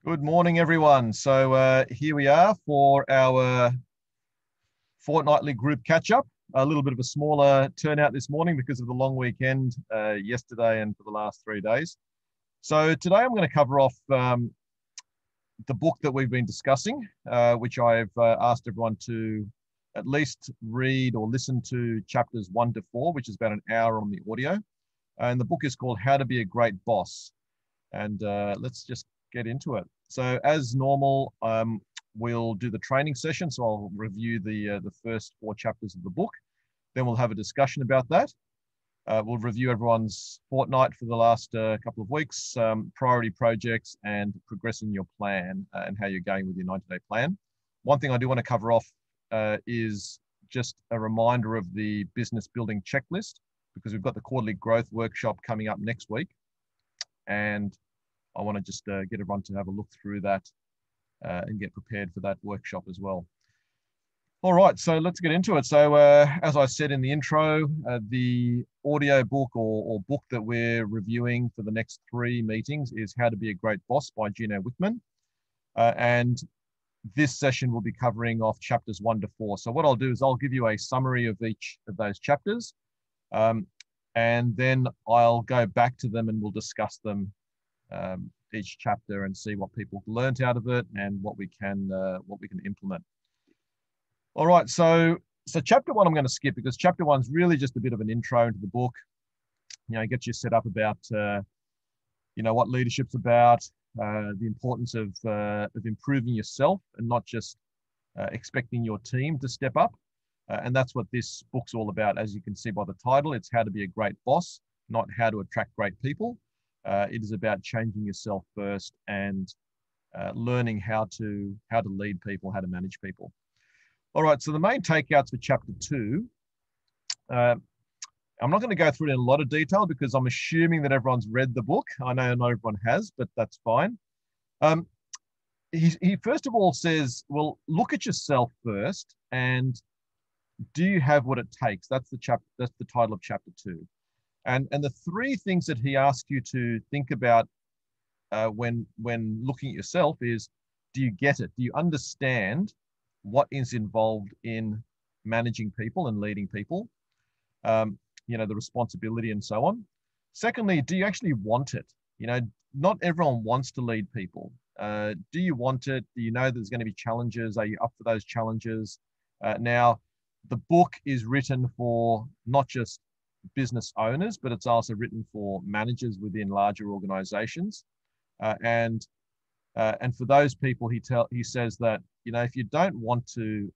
Good morning, everyone. So here we are for our fortnightly group catch-up. A little bit of a smaller turnout this morning because of the long weekend yesterday and for the last 3 days. So today I'm going to cover off the book that we've been discussing, which I've asked everyone to at least read or listen to chapters 1 to 4, which is about an hour on the audio. And the book is called How to Be a Great Boss. And let's just get into it. So as normal, we'll do the training session. So I'll review the first 4 chapters of the book. Then we'll have a discussion about that. We'll review everyone's fortnight for the last couple of weeks, priority projects and progressing your plan and how you're going with your 90-day plan. One thing I do want to cover off is just a reminder of the business building checklist, because we've got the quarterly growth workshop coming up next week. And I want to just get everyone to have a look through that and get prepared for that workshop as well. All right, so let's get into it. So as I said in the intro, the audio book or book that we're reviewing for the next 3 meetings is How to Be a Great Boss by Gino Wickman. And this session will be covering off chapters 1 to 4. So what I'll do is I'll give you a summary of each of those chapters. And then I'll go back to them and we'll discuss them each chapter and see what people learnt out of it and what we can implement. All right, so chapter 1 I'm going to skip because chapter 1's really just a bit of an intro into the book. Get you set up about what leadership's about, the importance of improving yourself and not just expecting your team to step up. And that's what this book's all about. As you can see by the title, it's How to Be a Great Boss, not how to attract great people. It is about changing yourself first and learning how to lead people, how to manage people. All right, so the main takeouts for chapter 2, I'm not going to go through it in a lot of detail because I'm assuming that everyone's read the book. I know not everyone has, but that's fine. He first of all says, well, look at yourself first and do you have what it takes? That's the title of chapter 2. And the 3 things that he asks you to think about when looking at yourself is, do you get it? Do you understand what is involved in managing people and leading people? The responsibility and so on. Secondly, do you actually want it? Not everyone wants to lead people. Do you want it? Do you know there's going to be challenges? Are you up for those challenges? Now, the book is written for not just business owners, but it's also written for managers within larger organizations. And for those people, he says that, if you don't want a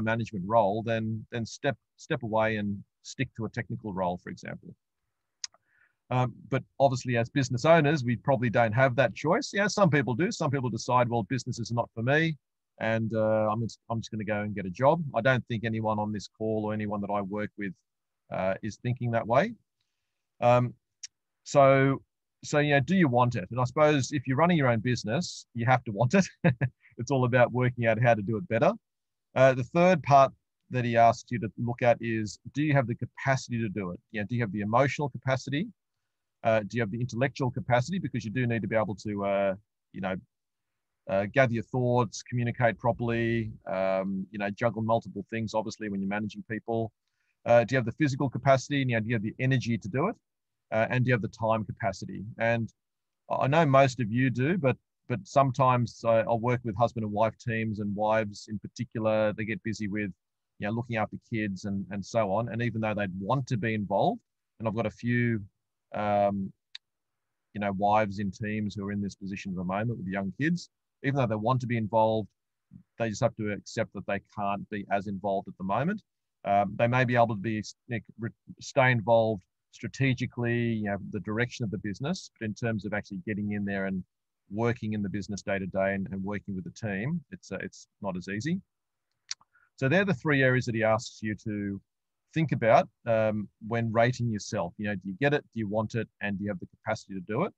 management role, then step away and stick to a technical role, for example. But obviously, as business owners, we probably don't have that choice. Some people do. Some people decide, well, business is not for me, and I'm just going to go and get a job. I don't think anyone on this call or anyone that I work with is thinking that way. So do you want it? And I suppose if you're running your own business, you have to want it. It's all about working out how to do it better. The third part that he asks you to look at is, do you have the capacity to do it? Do you have the emotional capacity? Do you have the intellectual capacity? Because you do need to be able to, gather your thoughts, communicate properly, juggle multiple things, obviously, when you're managing people. Do you have the physical capacity? Do you have the energy to do it? And do you have the time capacity? And I know most of you do, but sometimes I'll work with husband and wife teams, and wives in particular, they get busy with, looking after kids and so on. And even though they'd want to be involved, and I've got a few, wives in teams who are in this position at the moment with young kids, even though they want to be involved, they just have to accept that they can't be as involved at the moment. They may be able to stay involved strategically, the direction of the business, but in terms of actually getting in there and working in the business day to day and working with the team, it's not as easy. So they're the 3 areas that he asks you to think about when rating yourself. Do you get it? Do you want it? And do you have the capacity to do it?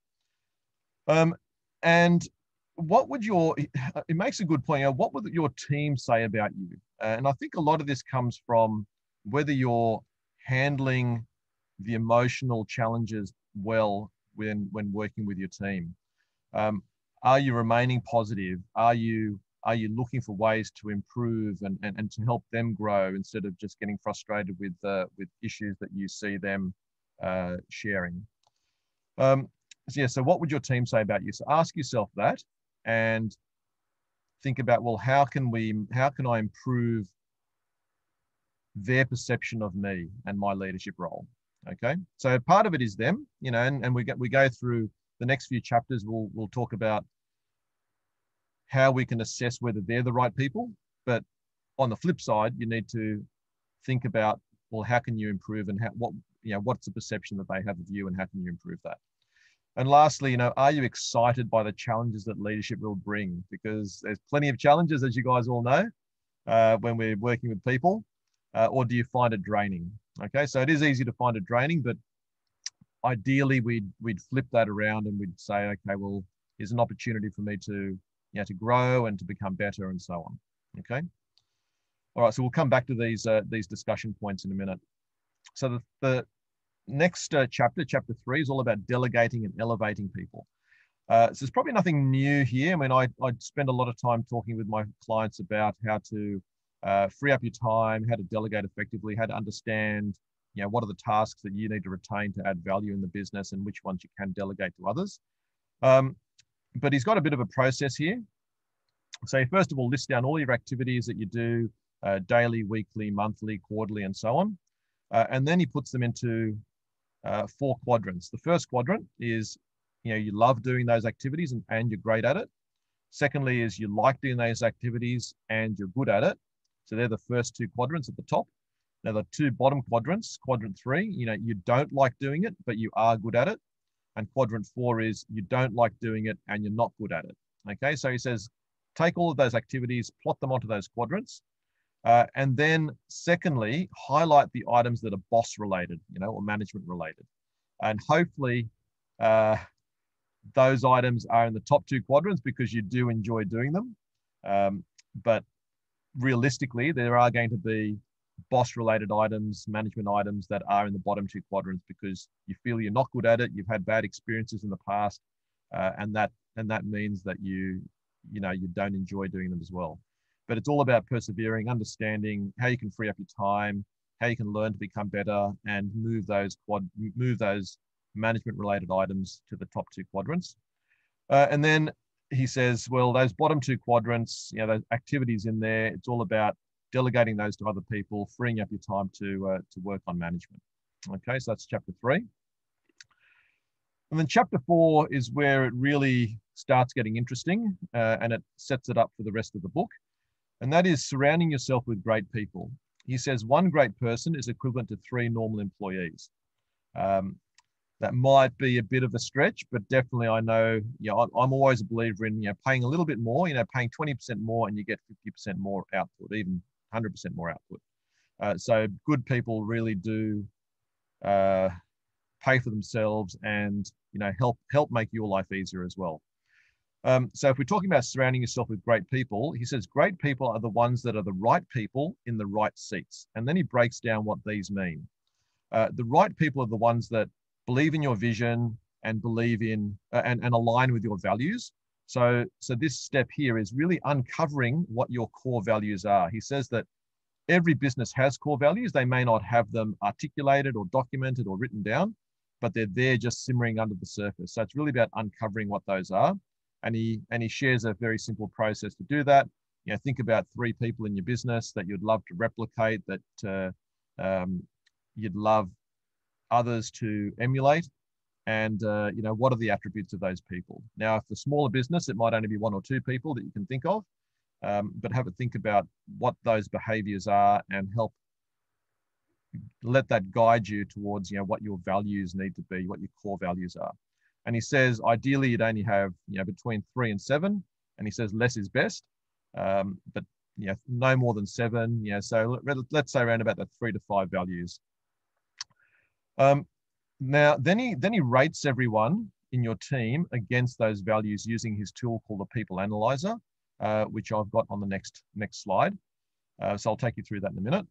And what would it makes a good point. What would your team say about you? And I think a lot of this comes from whether you're handling the emotional challenges well when working with your team. Are you remaining positive? Are you looking for ways to improve and to help them grow instead of just getting frustrated with issues that you see them sharing? So yeah, so what would your team say about you? So ask yourself that and think about, well, how can I improve their perception of me and my leadership role? Okay, so part of it is them, and we go through the next few chapters. We'll talk about how we can assess whether they're the right people. But on the flip side, you need to think about, well, how can you improve, and what's the perception that they have of you, and how can you improve that? And lastly, are you excited by the challenges that leadership will bring? Because there's plenty of challenges, as you guys all know, when we're working with people, or do you find it draining? Okay, so it is easy to find it draining, but ideally we'd flip that around and we'd say, okay, well, here's an opportunity for me to grow and to become better and so on. Okay. All right, so we'll come back to these discussion points in a minute. So the next chapter 3, is all about delegating and elevating people. So there's probably nothing new here. I mean, I spend a lot of time talking with my clients about how to free up your time, how to delegate effectively, how to understand, what are the tasks that you need to retain to add value in the business and which ones you can delegate to others. But he's got a bit of a process here. So he first of all lists down all your activities that you do daily, weekly, monthly, quarterly, and so on. And then he puts them into 4 quadrants. The first quadrant is, you love doing those activities and you're great at it. Secondly is you like doing those activities and you're good at it. So they're the first 2 quadrants at the top. Now the 2 bottom quadrants, quadrant 3, you don't like doing it, but you are good at it. And quadrant 4 is you don't like doing it and you're not good at it. Okay, so he says, take all of those activities, plot them onto those quadrants. And then secondly, highlight the items that are boss related, or management related. And hopefully those items are in the top 2 quadrants because you do enjoy doing them. But realistically, there are going to be boss related items, management items that are in the bottom 2 quadrants because you feel you're not good at it. You've had bad experiences in the past, and that means that you don't enjoy doing them as well. But it's all about persevering, understanding how you can free up your time, how you can learn to become better, and move those management related items to the top 2 quadrants. And then he says, well, those bottom 2 quadrants, those activities in there, it's all about delegating those to other people, freeing up your time to work on management. Okay, so that's chapter 3. And then chapter 4 is where it really starts getting interesting, and it sets it up for the rest of the book. And that is surrounding yourself with great people. He says 1 great person is equivalent to 3 normal employees. That might be a bit of a stretch, but definitely I know, I'm always a believer in, paying a little bit more, paying 20% more and you get 50% more output, even 100% more output. So good people really do pay for themselves and, help make your life easier as well. So if we're talking about surrounding yourself with great people, he says great people are the ones that are the right people in the right seats. And then he breaks down what these mean. The right people are the ones that believe in your vision and believe in and align with your values. So this step here is really uncovering what your core values are. He says that every business has core values. They may not have them articulated or documented or written down, but they're there just simmering under the surface. So it's really about uncovering what those are. And he shares a very simple process to do that. Think about 3 people in your business that you'd love to replicate, that you'd love others to emulate, and what are the attributes of those people. Now, if the smaller business, it might only be 1 or 2 people that you can think of, but have a think about what those behaviors are and let that guide you towards what your values need to be, what your core values are. And he says ideally you'd only have between 3 and 7, and he says less is best, but no more than 7. So let's say around about that 3 to 5 values. Now, then he rates everyone in your team against those values using his tool called the People Analyzer, which I've got on the next slide. So I'll take you through that in a minute.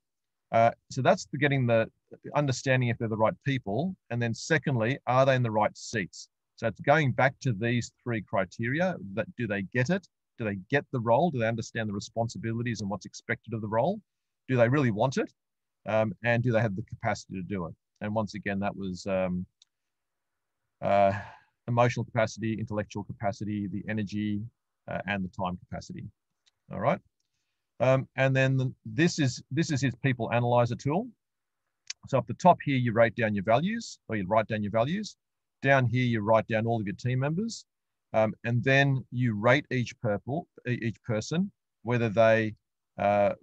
So that's getting the understanding if they're the right people. And then secondly, are they in the right seats? So it's going back to these three criteria. That do they get it? Do they get the role? Do they understand the responsibilities and what's expected of the role? Do they really want it? And do they have the capacity to do it? And once again, that was emotional capacity, intellectual capacity, the energy, and the time capacity. All right. And then this is his people analyzer tool. So up the top here, you write down your values, or you write down your values. Down here, you write down all of your team members. And then you rate each person, whether they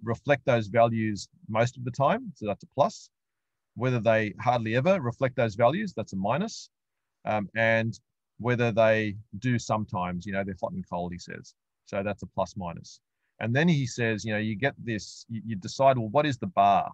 reflect those values most of the time, so that's a plus. Whether they hardly ever reflect those values, that's a minus. And whether they do sometimes, they're hot and cold, he says. So that's a plus minus. And then he says, you get this, you decide, well, what is the bar?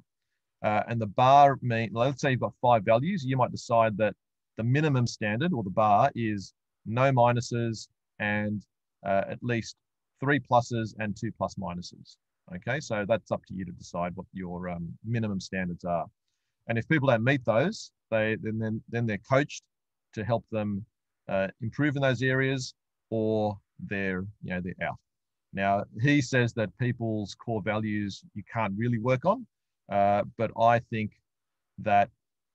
And the bar means, let's say you've got 5 values, you might decide that the minimum standard or the bar is no minuses and at least 3 pluses and 2 plus minuses. Okay, so that's up to you to decide what your minimum standards are. And if people don't meet those, then they're coached to help them improve in those areas, or they're out. Now he says that people's core values you can't really work on, but I think that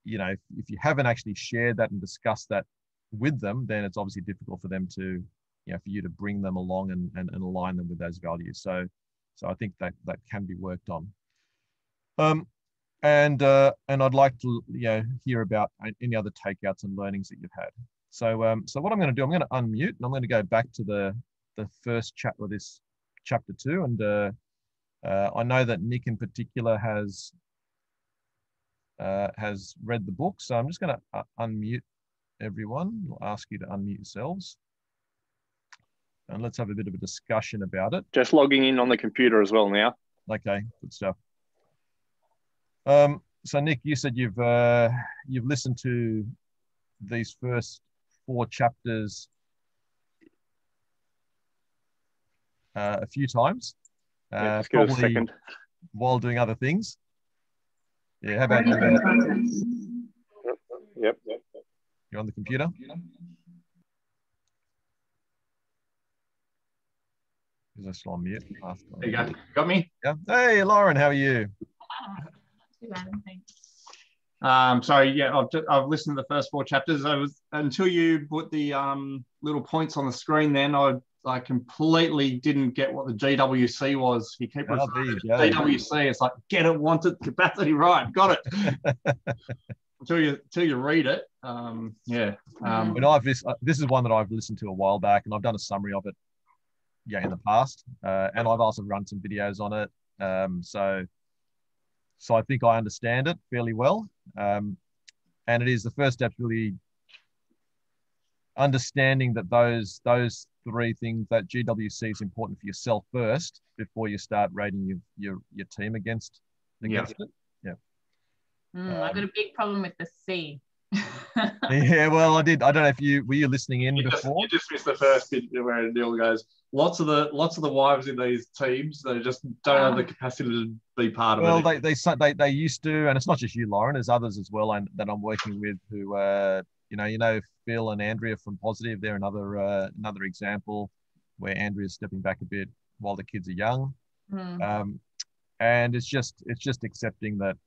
if you haven't actually shared that and discussed that with them, then it's obviously difficult for them to, for you to bring them along and align them with those values. So I think that can be worked on. And I'd like to hear about any other takeouts and learnings that you've had. So what I'm going to do, I'm going to unmute and I'm going to go back to the first chapter of this chapter 2, and I know that Nick in particular has read the book, so I'm just going to unmute everyone. I'll ask you to unmute yourselves, and let's have a bit of a discussion about it. Just logging in on the computer as well now. Okay, good stuff. So Nick, you said you've listened to these first 4 chapters a few times, Just give us a second. While doing other things. Yeah, how about you? Yep. You're on the computer? Is I still on mute? There you go. Got me? Yeah. Hey, Lauren, how are you? Sorry, yeah, I've listened to the first 4 chapters. Until you put the little points on the screen, then I completely didn't get what the GWC was. You keep referring to GWC. It's like get it, want it, capacity, right? Got it. until you read it, yeah. This is one that I've listened to a while back, and I've done a summary of it, in the past, and I've also run some videos on it. So I think I understand it fairly well, and it is the first step really understanding that those 3 things, that GWC is important for yourself first before you start rating your team against it. Yeah. I got a big problem with the C. Yeah, well, I did. I don't know if were you listening in before? You just missed the first bit where Neil goes, lots of the wives in these teams, they just don't have the capacity to be part of it. Well, they used to, and it's not just you, Lauren. There's others as well, and that I'm working with who, Phil and Andrea from Positive. They're another example where Andrea's stepping back a bit while the kids are young, and it's just accepting that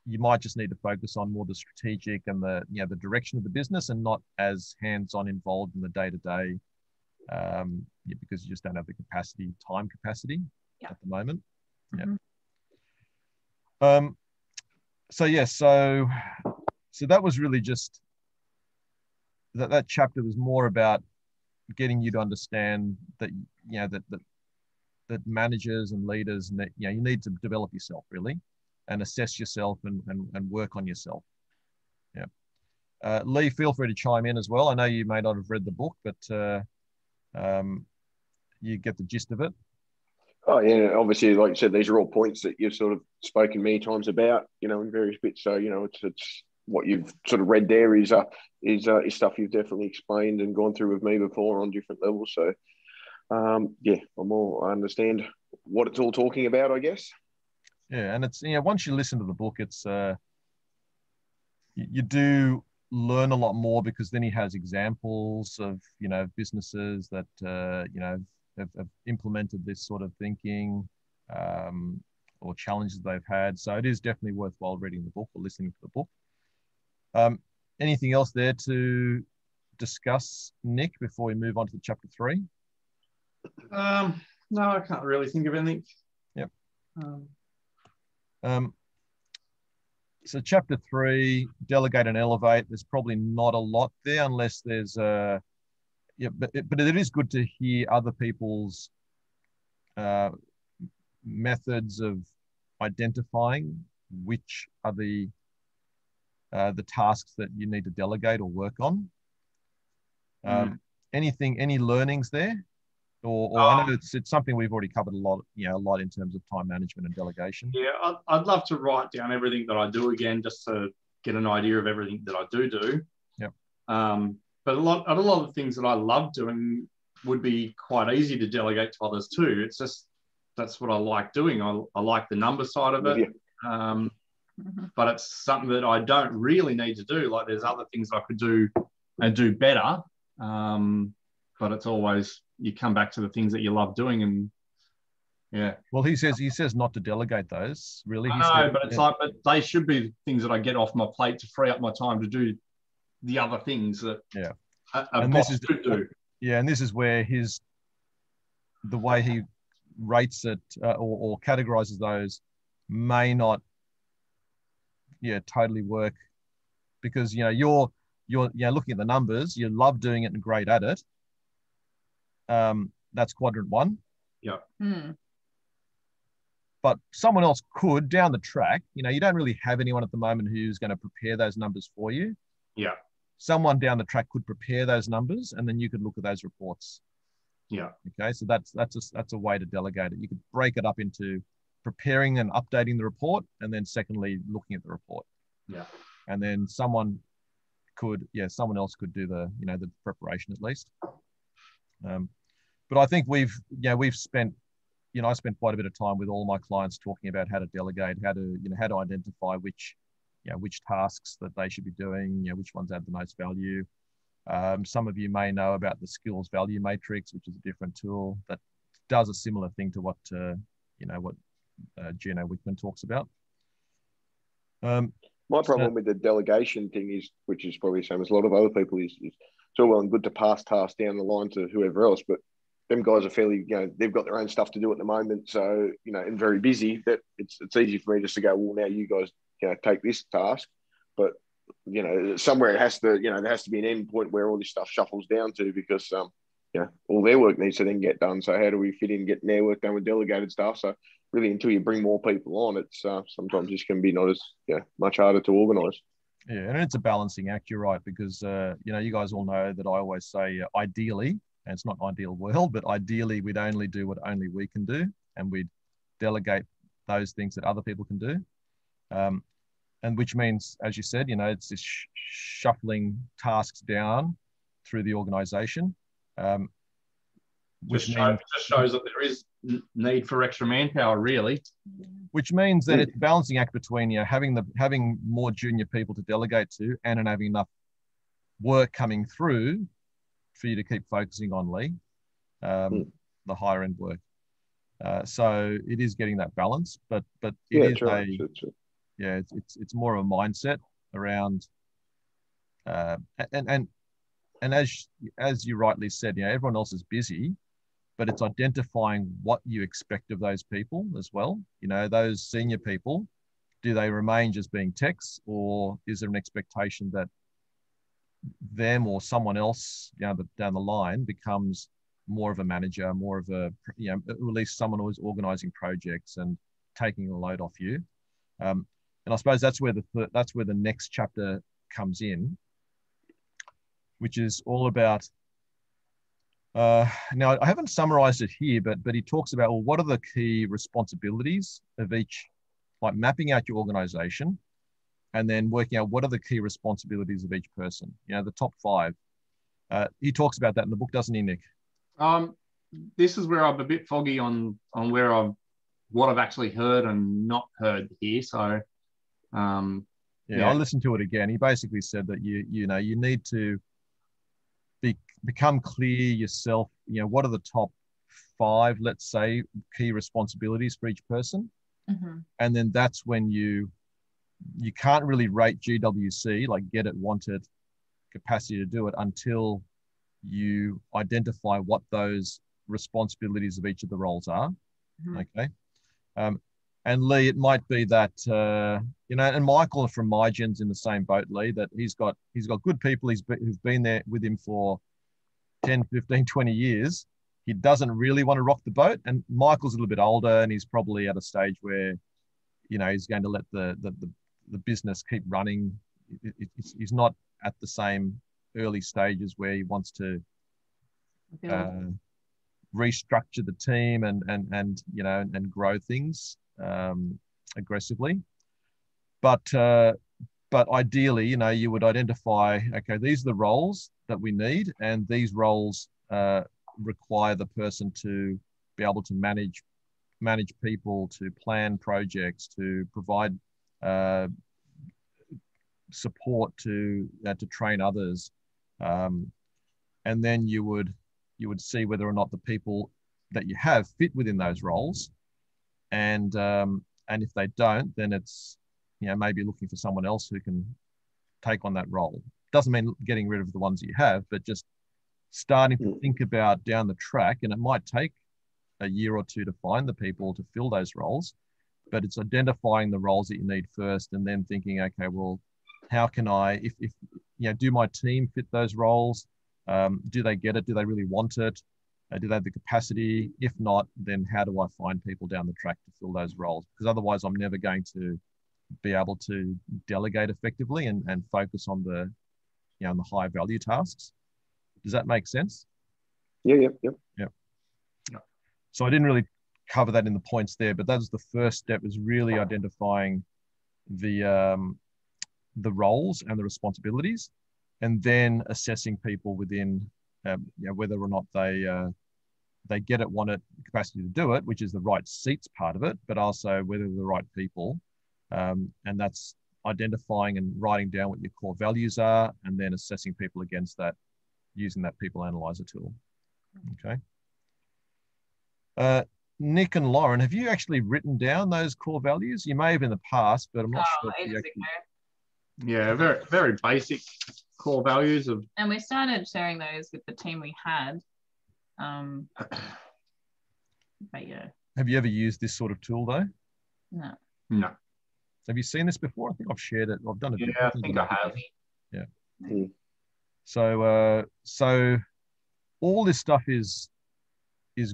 you might just need to focus on more the strategic and the direction of the business, and not as hands-on involved in the day-to-day, because you just don't have the time capacity at the moment. So that was really just that chapter was more about getting you to understand that that managers and leaders, and that you need to develop yourself really, and assess yourself and work on yourself. Lee, feel free to chime in as well. I know you may not have read the book, but you get the gist of it. Oh yeah, obviously, like you said, these are all points that you've sort of spoken many times about, in various bits. So it's what you've sort of read there is stuff you've definitely explained and gone through with me before on different levels. So I understand what it's all talking about, I guess. Yeah, and it's once you listen to the book, it's you do learn a lot more, because then he has examples of, businesses that, have implemented this sort of thinking, or challenges they've had. So it is definitely worthwhile reading the book or listening to the book. Anything else there to discuss, Nick, before we move on to chapter 3? No, I can't really think of anything. Yep. So chapter 3, delegate and elevate. There's probably not a lot there, unless there's but it is good to hear other people's methods of identifying which are the tasks that you need to delegate or work on. Any learnings there? Or I know it's something we've already covered a lot in terms of time management and delegation. Yeah, I'd love to write down everything that I do again, just to get an idea of everything that I do. Yep. But a lot of the things that I love doing would be quite easy to delegate to others too. It's just, that's what I like doing. I like the number side of it. Yeah. But it's something that I don't really need to do. Like, there's other things I could do and do better. But it's always, you come back to the things that you love doing, and yeah. Well, he says not to delegate those, really. I know, but it's like, but they should be things that I get off my plate to free up my time to do the other things that a boss could do. Yeah, and this is where the way he rates it or categorizes those may not totally work, because you're looking at the numbers, you love doing it and great at it. That's quadrant 1. Yeah. But someone else could down the track. You don't really have anyone at the moment who's going to prepare those numbers for you. Yeah. Someone down the track could prepare those numbers, and then you could look at those reports. Yeah. Okay. So that's a way to delegate it. You could break it up into preparing and updating the report, and then secondly, looking at the report. Yeah. And then someone else could do the preparation at least. But I think we've spent, I spent quite a bit of time with all my clients talking about how to delegate, how to identify which tasks that they should be doing, which ones add the most value. Some of you may know about the skills value matrix, which is a different tool that does a similar thing to what Gino Wickman talks about. My problem with the delegation thing is, which is probably the same as a lot of other people, is it's all well and good to pass tasks down the line to whoever else, but them guys are fairly, they've got their own stuff to do at the moment, so and very busy, that it's easy for me just to go, well, now you guys take this task, but somewhere there has to be an end point where all this stuff shuffles down to, because all their work needs to then get done. So how do we fit in getting their work done with delegated stuff? So really, until you bring more people on, it's sometimes this can be not as much harder to organise. Yeah, and it's a balancing act. You're right, because you guys all know that I always say ideally, and it's not an ideal world, but ideally we'd only do what only we can do, and we'd delegate those things that other people can do. And which means, as you said, it's this shuffling tasks down through the organisation. Just shows that there is need for extra manpower, really. Which means that it's a balancing act between having more junior people to delegate to, and having enough work coming through for you to keep focusing on, Lee, the higher end work. So it is getting that balance, but it is true. It's more of a mindset around, and as you rightly said, everyone else is busy, but it's identifying what you expect of those people as well. Those senior people, do they remain just being techs, or is there an expectation that them or someone else down the line becomes more of a manager, more of a, at least someone who is organizing projects and taking a load off you. And I suppose that's where the next chapter comes in, which is all about, now I haven't summarized it here, but he talks about, well, what are the key responsibilities of each, like mapping out your organization and then working out what are the key responsibilities of each person, the top 5. He talks about that in the book, doesn't he, Nick? This is where I'm a bit foggy on what I've actually heard and not heard here. So Yeah, I listened to it again. He basically said that you know you need to become clear yourself. You know, what are the top 5, let's say, key responsibilities for each person, and then that's when you can't really rate GWC, like get it, want it, capacity to do it, until you identify what those responsibilities of each of the roles are. Okay. And Lee, it might be that, you know, and Michael from MyGen's in the same boat, Lee, that he's got good people who've been there with him for 10, 15, 20 years. He doesn't really want to rock the boat. And Michael's a little bit older, and he's probably at a stage where, you know, he's going to let the business keep running. He's not at the same early stages where he wants to restructure the team and you know, and grow things aggressively. But ideally, you know, you would identify, okay, these are the roles that we need, and these roles require the person to be able to manage people, to plan projects, to provide support, to train others, and then you would see whether or not the people that you have fit within those roles, and if they don't, then it's, you know, maybe looking for someone else who can take on that role. Doesn't mean getting rid of the ones that you have, but just starting to think about down the track, and it might take a year or two to find the people to fill those roles, but it's identifying the roles that you need first, and then thinking, okay, well, how can I, if you know, do my team fit those roles? Do they get it? Do they really want it? Do they have the capacity? If not, then how do I find people down the track to fill those roles? Because otherwise I'm never going to be able to delegate effectively and focus on the, you know, on the high value tasks. Does that make sense? Yeah. So I didn't really cover that in the points there, but that was the first step, is really identifying the roles and the responsibilities, and then assessing people within, you know, whether or not they get it, want it, capacity to do it, which is the right seats part of it, but also whether they're the right people. And that's identifying and writing down what your core values are, and then assessing people against that using that people analyzer tool. Okay. Nick and Lauren, have you actually written down those core values? You may have in the past, but I'm not sure. Yeah, very, very basic core values of. And we started sharing those with the team we had. But yeah. Have you ever used this sort of tool though? No. Have you seen this before? I think I've shared it. I've done it. Yeah, I think I have. Yeah. So all this stuff is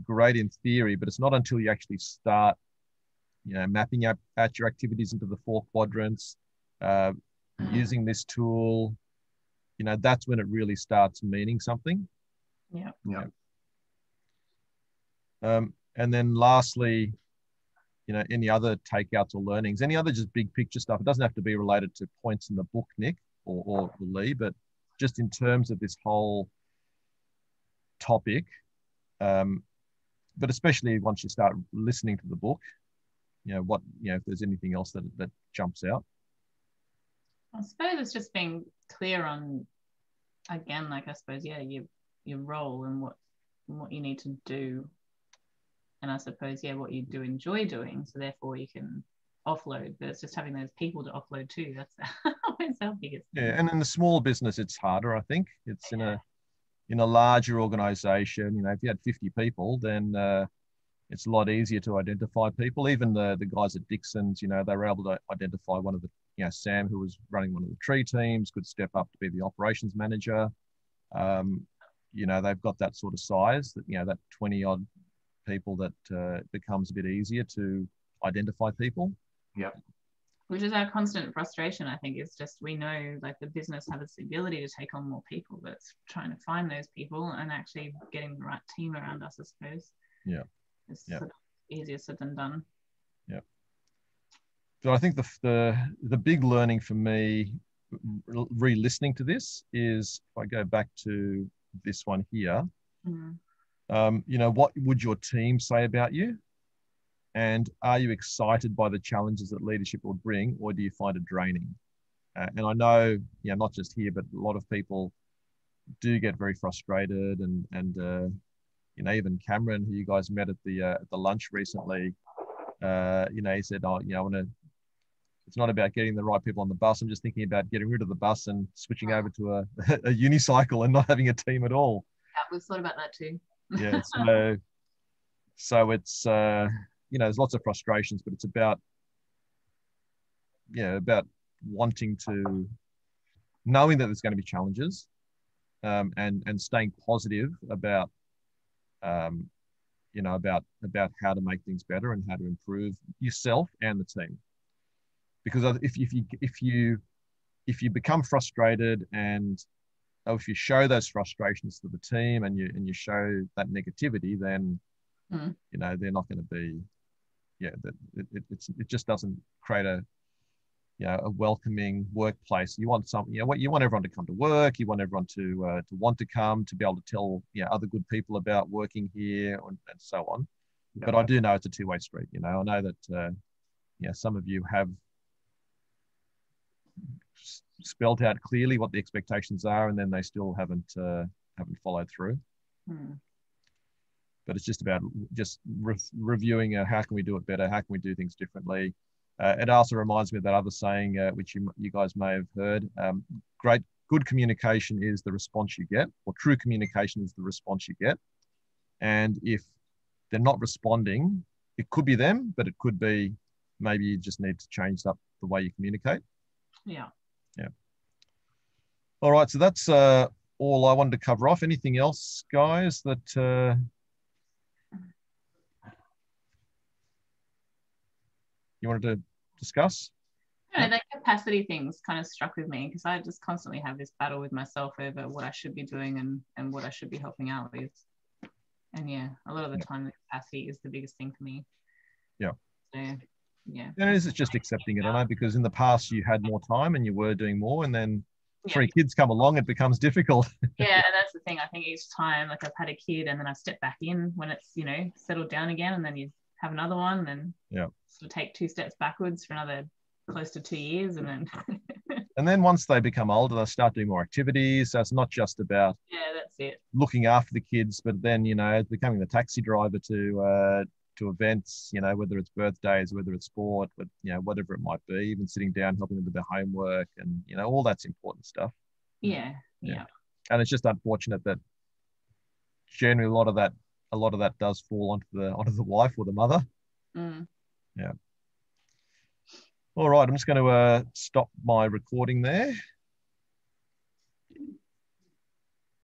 great in theory, but it's not until you actually start, you know, mapping out your activities into the 4 quadrants, using this tool, you know, that's when it really starts meaning something. Yeah. And then lastly, you know, any other takeouts or learnings, any other just big picture stuff. It doesn't have to be related to points in the book, Nick or Lee, but just in terms of this whole topic, but especially once you start listening to the book, you know, what, you know, if there's anything else that jumps out. I suppose it's just being clear on, again, like I suppose, yeah, your role and what you need to do. And I suppose, yeah, what you do enjoy doing. So therefore you can offload, but it's just having those people to offload to. That's always our biggest thing. Yeah, and in a small business, it's harder, I think. It's in a larger organization, you know, if you had 50 people, then it's a lot easier to identify people. Even the guys at Dixon's, you know, they were able to identify one of the, you know, Sam, who was running one of the tree teams, could step up to be the operations manager. You know, they've got that sort of size that, you know, that 20 odd people that it becomes a bit easier to identify people. Yeah. Which is our constant frustration, I think. It's just, we know like the business has the ability to take on more people, but it's trying to find those people and actually getting the right team around us, I suppose. Yeah. It's sort of easier said than done. Yeah. So I think the big learning for me, re-listening to this, is if I go back to this one here, you know, what would your team say about you? And are you excited by the challenges that leadership will bring, or do you find it draining? And I know, not just here, but a lot of people do get very frustrated, and even Cameron, who you guys met at the lunch recently, he said, "Oh, I want to. It's not about getting the right people on the bus. I'm just thinking about getting rid of the bus and switching over to a unicycle and not having a team at all." Yeah, we've thought about that too. Yeah, so it's there's lots of frustrations, but it's about wanting to, knowing that there's going to be challenges, and staying positive about about how to make things better and how to improve yourself and the team. Because if you become frustrated, and if you show those frustrations to the team, and you show that negativity, then they're not going to be, it just doesn't create a welcoming workplace. You want you want everyone to come to work. You want everyone to want to come, to be able to tell other good people about working here, and so on. Yeah. But I do know it's a two-way street. I know that some of you have spelled out clearly what the expectations are, and then they still haven't followed through. But it's just about reviewing how can we do it better, how can we do things differently. It also reminds me of that other saying, which you guys may have heard. Good communication is the response you get, or true communication is the response you get. And if they're not responding, it could be them, but it could be maybe you just need to change up the way you communicate. Yeah. All right, so that's all I wanted to cover off. Anything else, guys, that you wanted to discuss? The capacity things kind of struck with me, because I just constantly have this battle with myself over what I should be doing and what I should be helping out with. And a lot of the time the capacity is the biggest thing for me. Yeah. So, yeah. And it's just accepting it, I know, because in the past you had more time and you were doing more, and then 3 kids come along, it becomes difficult. Yeah, and that's the thing. I think each time, like, I've had a kid and then I step back in when it's, settled down again, and then you have another one, and sort of take 2 steps backwards for another close to 2 years, and then and then once they become older, they start doing more activities. So it's not just about that's it, looking after the kids, but then becoming the taxi driver to events, whether it's birthdays, whether it's sport, but whatever it might be, even sitting down helping them with their homework, and all that's important stuff. Yeah. And it's just unfortunate that generally a lot of that does fall onto the wife or the mother. Yeah. All right, I'm just going to stop my recording there.